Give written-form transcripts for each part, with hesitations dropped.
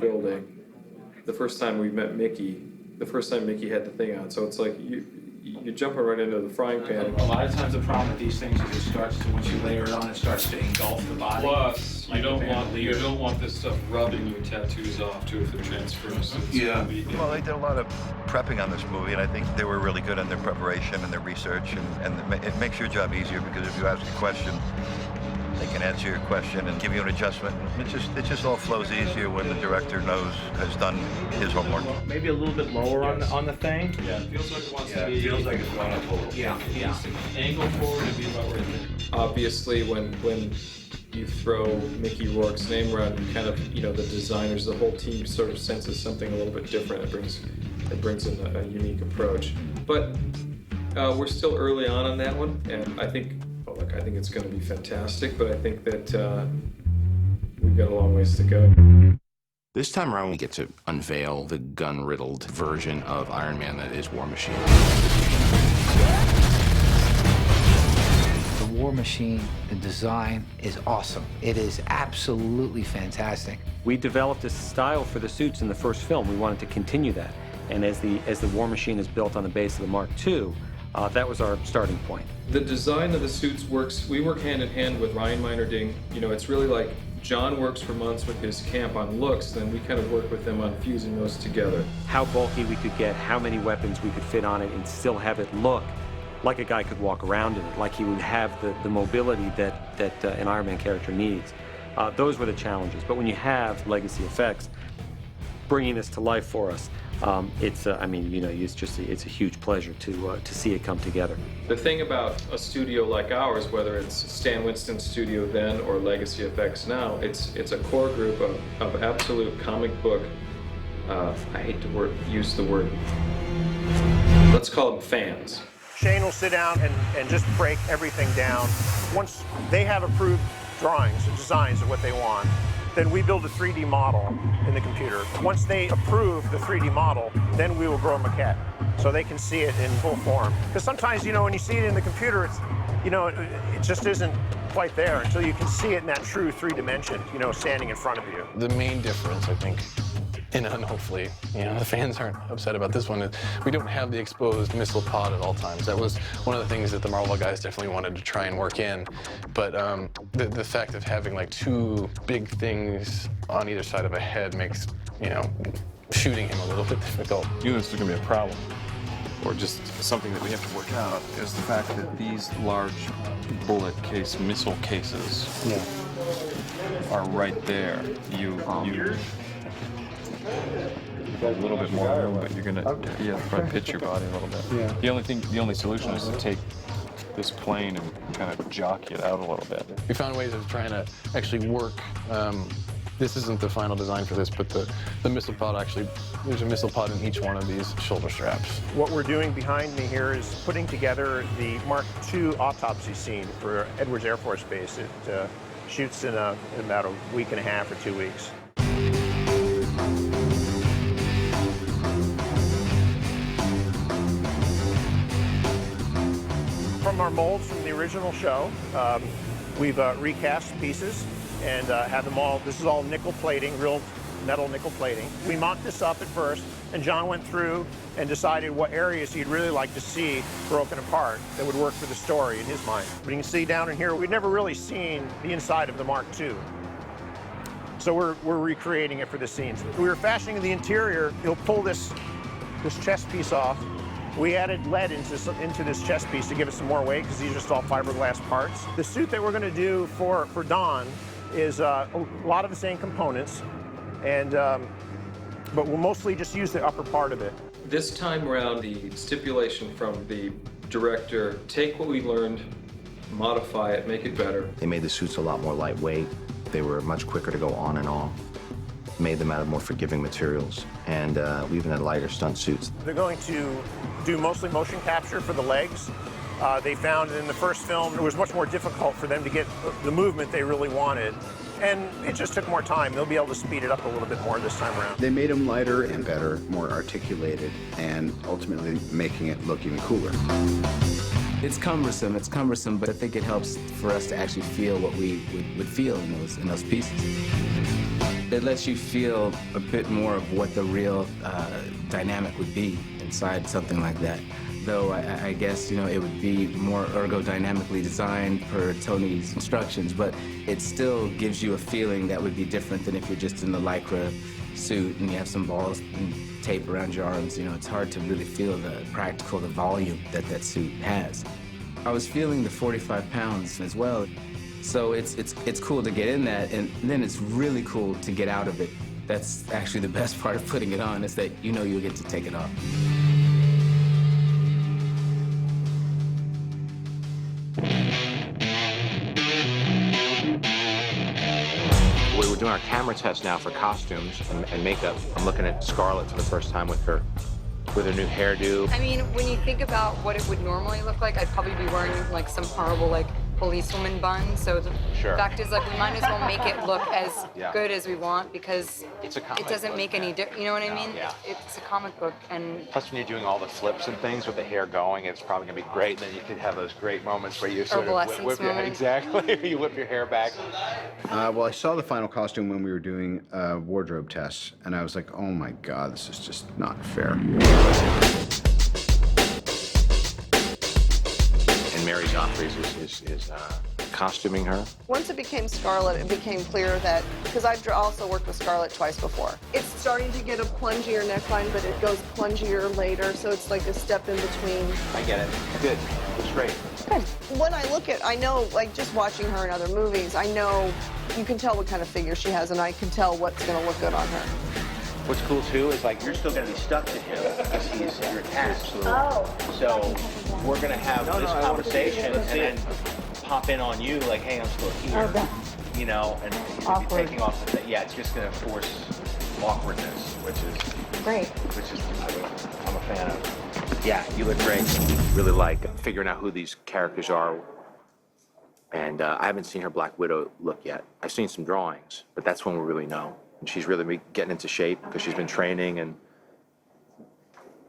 building, the first time we met Mickey, the first time Mickey had the thing on. So it's like you're jumping right into the frying pan. A lot of times the problem with these things is it starts to, once you layer it on, it starts to engulf the body. Plus, like you don't want this stuff rubbing your tattoos off too if it transfers. Yeah. Well, they did a lot of prepping on this movie, and I think they were really good on their preparation and their research, and it makes your job easier because if you ask a question, they can answer your question and give you an adjustment. It just all flows easier when the director has done his homework. Maybe a little bit lower on the thing. Yeah, it feels like it wants to be. It feels like it's going up a little. Yeah. Angle forward and be about right there. Obviously, when you throw Mickey Rourke's name around, you kind of, the designers, the whole team sort of senses something a little bit different. It brings in a unique approach. But we're still early on that one, and I think it's going to be fantastic, but I think that we've got a long ways to go. This time around, we get to unveil the gun-riddled version of Iron Man that is War Machine. The War Machine, the design is awesome. It is absolutely fantastic. We developed a style for the suits in the first film. We wanted to continue that. And as the War Machine is built on the base of the Mark II, that was our starting point. The design of the suits works, we work hand in hand with Ryan Meinerding. It's really like John works for months with his camp on looks, then we kind of work with them on fusing those together. How bulky we could get, how many weapons we could fit on it and still have it look like a guy could walk around in it, like he would have the mobility that an Iron Man character needs. Those were the challenges. But when you have Legacy Effects bringing this to life for us, it's a huge pleasure to see it come together. The thing about a studio like ours, whether it's Stan Winston's studio then or Legacy Effects now, it's a core group of absolute comic book, I hate to use the word, let's call them fans. Shane will sit down and just break everything down. Once they have approved drawings and designs of what they want, then we build a 3D model in the computer. Once they approve the 3D model, then we will grow a maquette so they can see it in full form. Because sometimes, when you see it in the computer, it's, it just isn't quite there until you can see it in that true 3 dimension, standing in front of you. The main difference, I think, and hopefully, the fans aren't upset about this one, is we don't have the exposed missile pod at all times. That was one of the things that the Marvel guys definitely wanted to try and work in. But the fact of having like 2 big things on either side of a head makes, shooting him a little bit difficult. You know, this is going to be a problem, or just something that we have to work out, is the fact that these large bullet case missile cases are right there. You've got a little bit more room, but you're gonna probably pitch your body a little bit. Yeah. The only solution is to take this plane and kind of jockey it out a little bit. We found ways of trying to actually work. This isn't the final design for this, but the missile pod actually, there's a missile pod in each one of these shoulder straps. What we're doing behind me here is putting together the Mark II autopsy scene for Edwards Air Force Base. It shoots in about a week and a half or 2 weeks. From our molds from the original show, we've recast pieces and have them all, this is all nickel plating, real metal nickel plating. We mocked this up at first, and John went through and decided what areas he'd really like to see broken apart that would work for the story in his mind. But you can see down in here, we'd never really seen the inside of the Mark II. So we're recreating it for the scenes. We were fashioning the interior. He'll pull this chest piece off. We added lead into this chest piece to give it some more weight because these are just all fiberglass parts. The suit that we're going to do for Don is a lot of the same components, and but we'll mostly just use the upper part of it. This time around, the stipulation from the director, take what we learned, modify it, make it better. They made the suits a lot more lightweight. They were much quicker to go on and off. Made them out of more forgiving materials, and we even had lighter stunt suits. They're going to do mostly motion capture for the legs. They found in the first film it was much more difficult for them to get the movement they really wanted, and it just took more time. They'll be able to speed it up a little bit more this time around. They made them lighter and better, more articulated, and ultimately making it look even cooler. It's cumbersome, but I think it helps for us to actually feel what we would feel in those pieces. It lets you feel a bit more of what the real dynamic would be inside something like that. Though I guess, you know, it would be more ergodynamically designed per Tony's instructions, but it still gives you a feeling that would be different than if you're just in the Lycra suit and you have some balls and tape around your arms. You know, it's hard to really feel the volume that that suit has. I was feeling the 45 pounds as well. So it's cool to get in that, and then it's really cool to get out of it. That's actually the best part of putting it on, is that you know you'll get to take it off. We're doing our camera test now for costumes and makeup. I'm looking at Scarlett for the first time with her new hairdo. I mean, when you think about what it would normally look like, I'd probably be wearing like some horrible like policewoman bun. So the fact is, like, we might as well make it look as good as we want, because it doesn't make any difference. You know what I mean? Yeah. It's a comic book, and plus when you're doing all the flips and things with the hair going, it's probably gonna be great. Then you could have those great moments where you sort of whip your hair, exactly. You whip your hair back. Well, I saw the final costume when we were doing wardrobe tests, and I was like, oh my God, this is just not fair. And Mary Joffrey's is costuming her. Once it became Scarlett, it became clear that, because I've also worked with Scarlett twice before, it's starting to get a plungier neckline, but it goes plungier later, so it's like a step in between. I get it. Good. It's great. Good. When I look at, I know, like, just watching her in other movies, I know you can tell what kind of figure she has, and I can tell what's going to look good on her. What's cool too is, like, you're still gonna be stuck to him because you're attached. So we're gonna have this conversation and then pop in on you like, hey, I'm still here. You know, and he's gonna be taking off the thing. Yeah, it's just gonna force awkwardness, which is great. Which is I'm a fan of. Yeah, you look great. Really like figuring out who these characters are. And I haven't seen her Black Widow look yet. I've seen some drawings, but that's when we really know. She's really getting into shape because she's been training and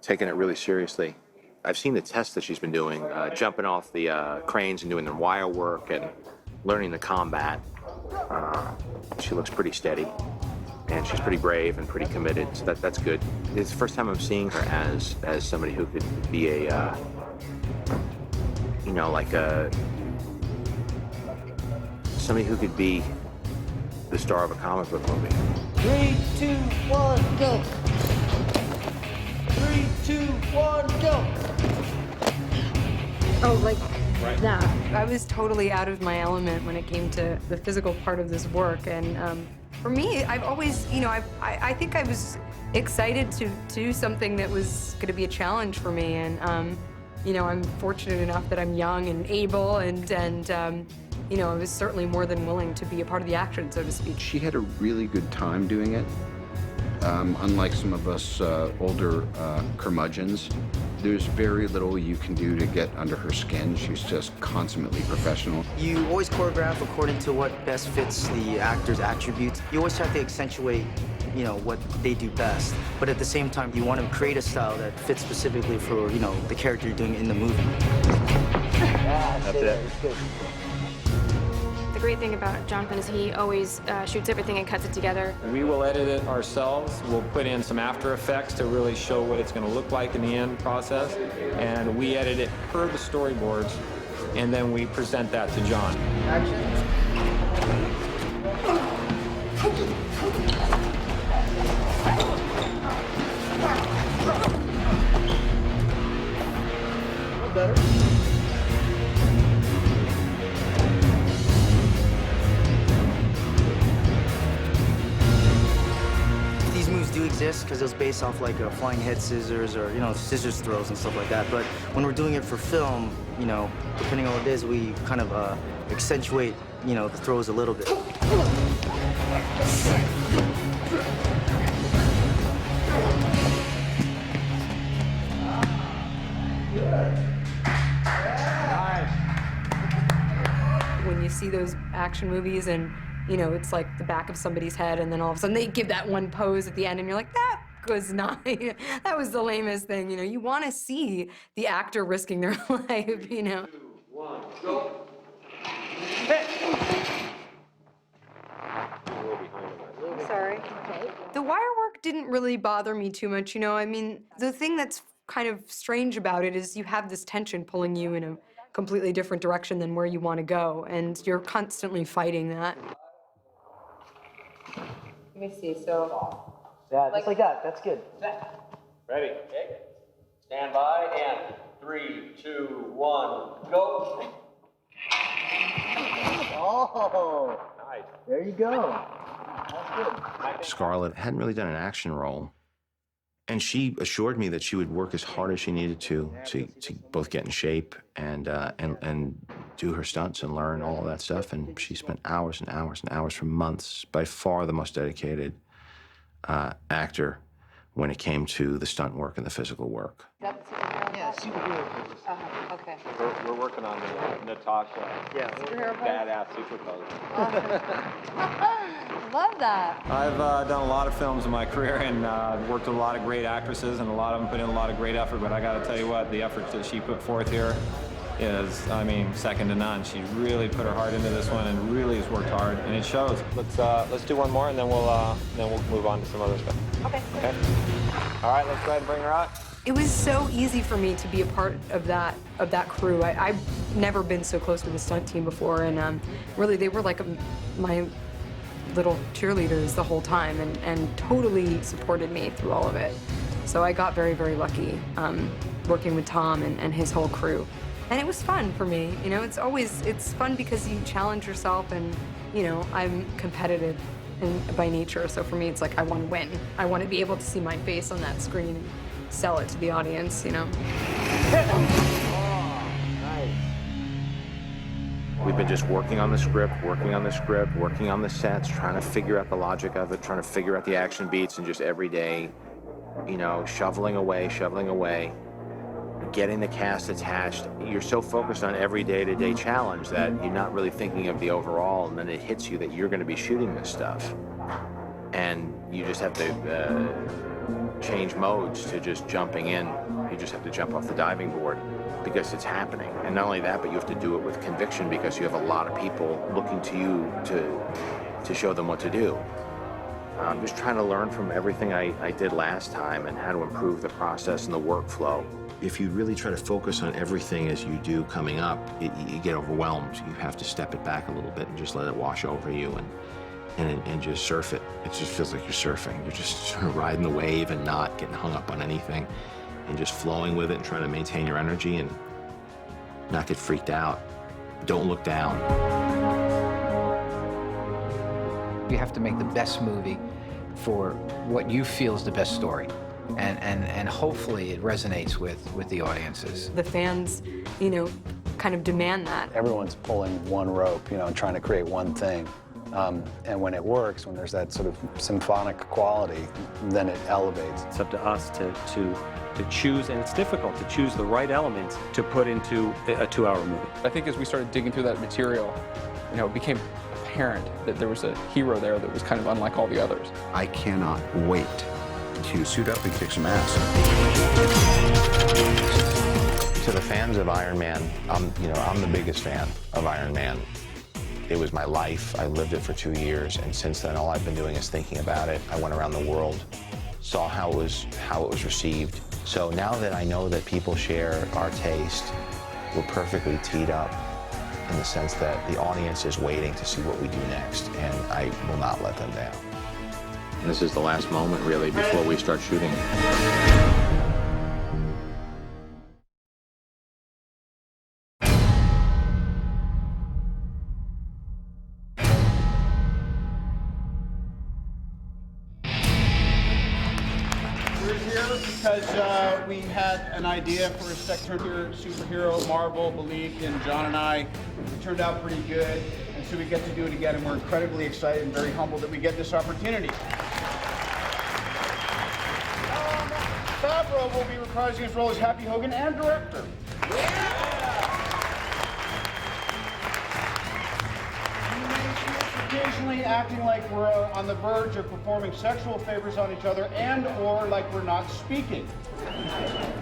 taking it really seriously. I've seen the tests that she's been doing, jumping off the cranes and doing the wire work and learning the combat. She looks pretty steady, and she's pretty brave and pretty committed, so that's good. It's the first time I'm seeing her as somebody who could be a, you know, like somebody who could be the star of a comic book movie. 3, 2, 1, go. 3, 2, 1, go. oh, like that. I was totally out of my element when it came to the physical part of this work, and for me, I've always, you know, I think I was excited to do something that was going to be a challenge for me, and you know, I'm fortunate enough that I'm young and able, and you know, I was certainly more than willing to be a part of the action, so to speak. She had a really good time doing it. Unlike some of us older curmudgeons, there's very little you can do to get under her skin. She's just consummately professional. You always choreograph according to what best fits the actor's attributes. You always have to accentuate, you know, what they do best. But at the same time, you want to create a style that fits specifically for, you know, the character you're doing in the movie. That's it. The great thing about Jonathan is he always shoots everything and cuts it together. We will edit it ourselves. We'll put in some After Effects to really show what it's going to look like in the end process. And we edit it per the storyboards, and then we present that to John. Better. These moves do exist because it was based off like flying head scissors or, you know, scissors throws and stuff like that. But when we're doing it for film, you know, depending on what it is, we kind of accentuate, you know, the throws a little bit. When you see those action movies and, you know, it's like the back of somebody's head, and then all of a sudden they give that one pose at the end, and you're like, that was not, that was the lamest thing, you know. You want to see the actor risking their life, you know. 2, 1, go. Sorry. The wire work didn't really bother me too much, you know. I mean, the thing that's kind of strange about it is you have this tension pulling you in a completely different direction than where you want to go, and you're constantly fighting that. Let me see, so... Yeah, just like that. That's good. Ready? Okay. Stand by, and 3, 2, 1, go. Oh, Nice. there you go. That's good. Scarlett hadn't really done an action role, and she assured me that she would work as hard as she needed to both get in shape and do her stunts and learn all of that stuff. And she spent hours and hours and hours for months. By far the most dedicated actor when it came to the stunt work and the physical work. Yeah, superhero pose. Okay. We're working on the Natasha Superhero pose? badass super pose. Love that. I've done a lot of films in my career and worked with a lot of great actresses, and a lot of them put in a lot of great effort, but I got to tell you what, the effort that she put forth here is, I mean, second to none. She really put her heart into this one and really has worked hard, and it shows. Let's do one more, and then we'll move on to some other stuff. Okay. Okay. All right, let's go ahead and bring her out. It was so easy for me to be a part of that crew. I've never been so close with a stunt team before, and really they were like my little cheerleaders the whole time, and totally supported me through all of it. So I got very, very lucky working with Tom and his whole crew. And it was fun for me. You know, it's fun because you challenge yourself, and, you know, I'm competitive by nature. So for me, it's like I want to win. I want to be able to see my face on that screen and sell it to the audience, you know. We've been just working on the script, working on the sets, trying to figure out the logic of it, trying to figure out the action beats, and just every day, you know, shoveling away, getting the cast attached. You're so focused on every day-to-day challenge that you're not really thinking of the overall, and then it hits you that you're going to be shooting this stuff. And you just have to change modes to just jumping in. You just have to jump off the diving board because it's happening. And not only that, but you have to do it with conviction because you have a lot of people looking to you to show them what to do. I'm just trying to learn from everything I did last time and how to improve the process and the workflow. If you really try to focus on everything as you do coming up, you get overwhelmed. You have to step it back a little bit and just let it wash over you and just surf it. It just feels like you're surfing. You're just sort of riding the wave and not getting hung up on anything and just flowing with it and trying to maintain your energy and not get freaked out. Don't look down. You have to make the best movie for what you feel is the best story. And hopefully it resonates with the audiences. The fans, you know, kind of demand that. Everyone's pulling one rope, you know, and trying to create one thing. And when it works, when there's that sort of symphonic quality, then it elevates. It's up to us to choose, and it's difficult to choose the right elements to put into a 2-hour movie. I think as we started digging through that material, you know, it became apparent that there was a hero there that was kind of unlike all the others. I cannot wait to suit up and kick some ass. To the fans of Iron Man, I'm the biggest fan of Iron Man. It was my life. I lived it for 2 years, and since then, all I've been doing is thinking about it. I went around the world, saw how it was received. So now that I know that people share our taste, we're perfectly teed up in the sense that the audience is waiting to see what we do next, and I will not let them down. And this is the last moment, really, before we start shooting. We're here because we had an idea for a second superhero. Marvel believed in John and I. It turned out pretty good, and so we get to do it again, and we're incredibly excited and very humbled that we get this opportunity. Favreau will be reprising his role as Happy Hogan and director. You may see us again occasionally acting like we're on the verge of performing sexual favors on each other and or like we're not speaking.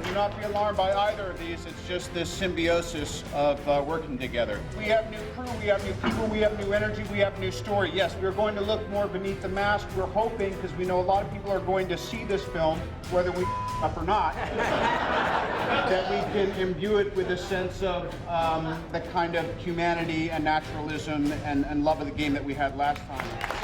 Do not be alarmed by either of these. It's just this symbiosis of working together. We have new crew, we have new people, we have new energy, we have new story. Yes, we're going to look more beneath the mask. We're hoping, because we know a lot of people are going to see this film, whether we up or not, that we can imbue it with a sense of the kind of humanity and naturalism and love of the game that we had last time.